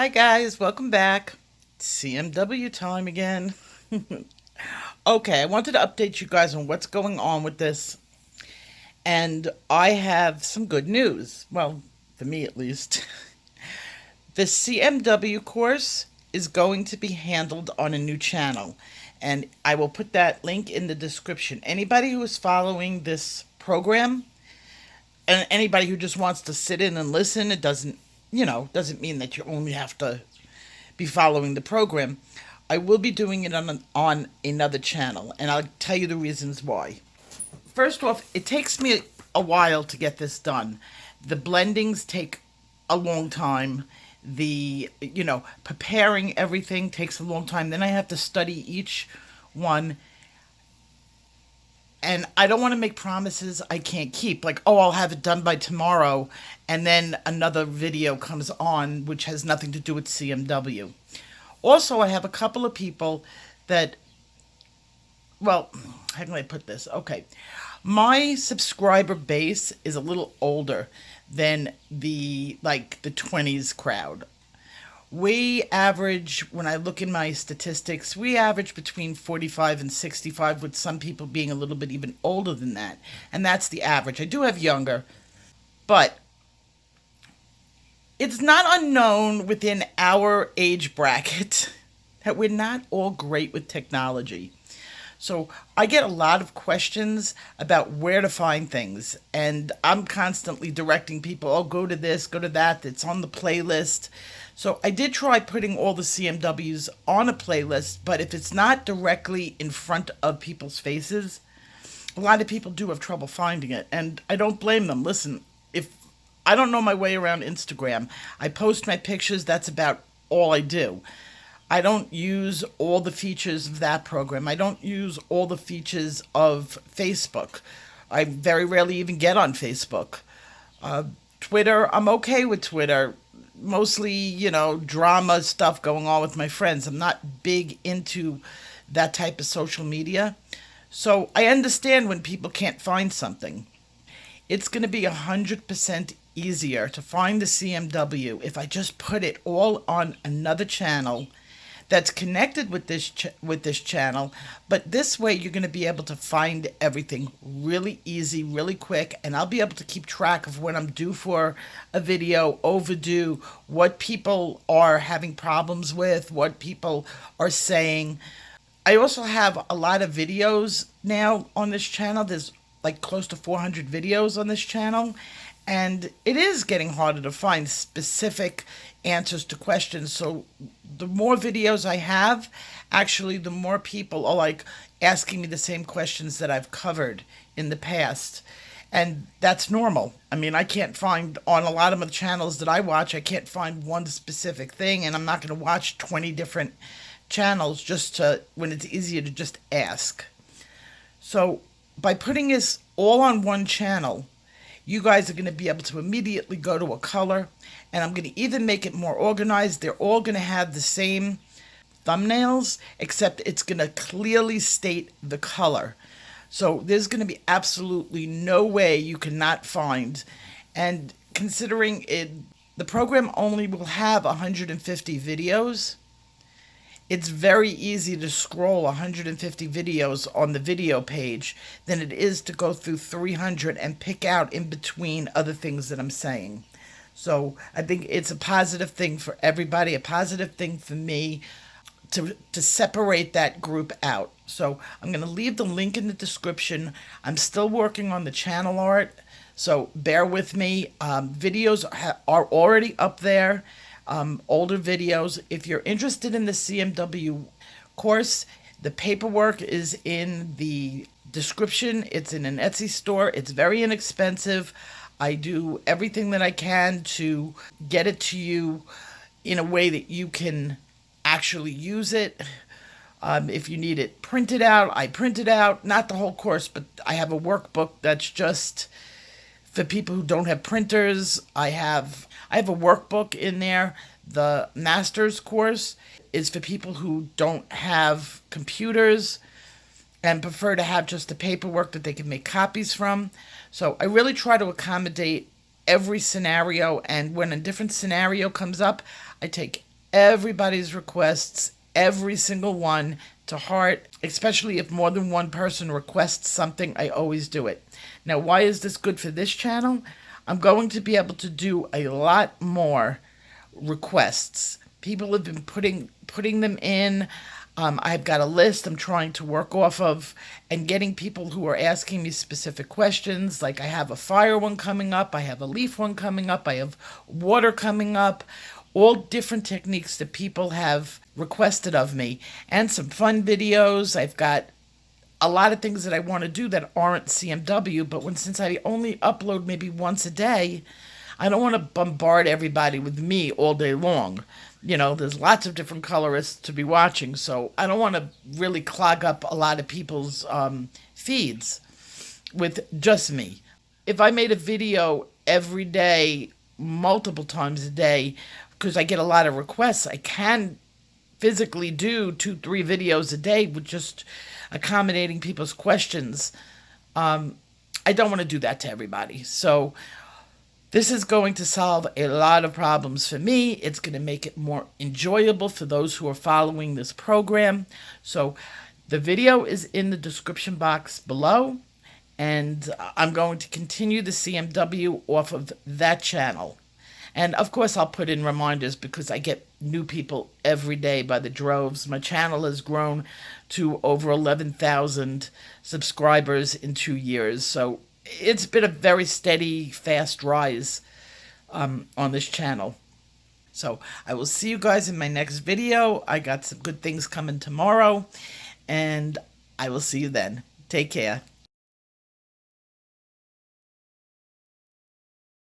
Hi guys, welcome back. CMW time again. Okay, I wanted to update you guys on what's going on with this, and I have some good news. Well, for me at least. The CMW course is going to be handled on a new channel, and I will put that link in the description. Anybody who is following this program, and anybody who just wants to sit in and listen, it doesn't mean that you only have to be following the program. I will be doing it on another channel, and I'll tell you the reasons why. First off, it takes me a while to get this done. The blendings take a long time. Preparing everything takes a long time. Then I have to study each one, and I don't want to make promises I can't keep. Like, oh, I'll have it done by tomorrow, and then another video comes on which has nothing to do with CMW. Also, I have a couple of people that, well, how can I put this? Okay. My subscriber base is a little older than the 20s crowd. We average, when I look in my statistics, we average between 45 and 65, with some people being a little bit even older than that. And that's the average. I do have younger, but it's not unknown within our age bracket that we're not all great with technology. So I get a lot of questions about where to find things, and I'm constantly directing people, oh, go to this, go to that, it's on the playlist. So I did try putting all the CMWs on a playlist, but if it's not directly in front of people's faces, a lot of people do have trouble finding it, and I don't blame them. Listen, if I don't know my way around Instagram, I post my pictures, that's about all I do. I don't use all the features of that program. I don't use all the features of Facebook. I very rarely even get on Facebook. Twitter, I'm okay with Twitter. Mostly, drama stuff going on with my friends. I'm not big into that type of social media. So I understand when people can't find something. It's going to be 100% easier to find the CMW if I just put it all on another channel that's connected with this channel. But this way you're going to be able to find everything really easy, really quick, and I'll be able to keep track of when I'm due for a video, overdue, what people are having problems with, what people are saying. I also have a lot of videos now on this channel. There's like close to 400 videos on this channel, and it is getting harder to find specific answers to questions. So the more videos I have, actually, the more people are like asking me the same questions that I've covered in the past. And that's normal. I mean, I can't find, on a lot of the channels that I watch, I can't find one specific thing, and I'm not going to watch 20 different channels when it's easier to just ask. So by putting this all on one channel, you guys are going to be able to immediately go to a color, and I'm going to even make it more organized. They're all going to have the same thumbnails, except it's going to clearly state the color. So there's going to be absolutely no way you cannot find. And considering the program only will have 150 videos, it's very easy to scroll 150 videos on the video page than it is to go through 300 and pick out in between other things that I'm saying. So I think it's a positive thing for everybody, a positive thing for me to separate that group out. So I'm going to leave the link in the description. I'm still working on the channel art, so bear with me. Videos are already up there. Older videos. If you're interested in the CMW course, the paperwork is in the description. It's in an Etsy store. It's very inexpensive. I do everything that I can to get it to you in a way that you can actually use it. If you need it printed out, I print it out. Not the whole course, but I have a workbook that's just for people who don't have printers. I have a workbook in there. The master's course is for people who don't have computers and prefer to have just the paperwork that they can make copies from. So I really try to accommodate every scenario, and when a different scenario comes up, I take everybody's requests, every single one, to heart, especially if more than one person requests something. I always do it. Now, why is this good for this channel? I'm going to be able to do a lot more requests. People have been putting them in. I've got a list I'm trying to work off of, and getting people who are asking me specific questions. Like, I have a fire one coming up, I have a leaf one coming up, I have water coming up, all different techniques that people have requested of me, and some fun videos. I've got a lot of things that I want to do that aren't CMW, but since I only upload maybe once a day, I don't want to bombard everybody with me all day long. There's lots of different colorists to be watching, so I don't want to really clog up a lot of people's feeds with just me. If I made a video every day, multiple times a day, because I get a lot of requests, I can physically do 2-3 videos a day with just accommodating people's questions. I don't want to do that to everybody. So this is going to solve a lot of problems for me. It's going to make it more enjoyable for those who are following this program. So the video is in the description box below, and I'm going to continue the CMW off of that channel. And of course, I'll put in reminders because I get new people every day by the droves. My channel has grown to over 11,000 subscribers in 2 years. So it's been a very steady, fast rise on this channel. So I will see you guys in my next video. I got some good things coming tomorrow, and I will see you then. Take care.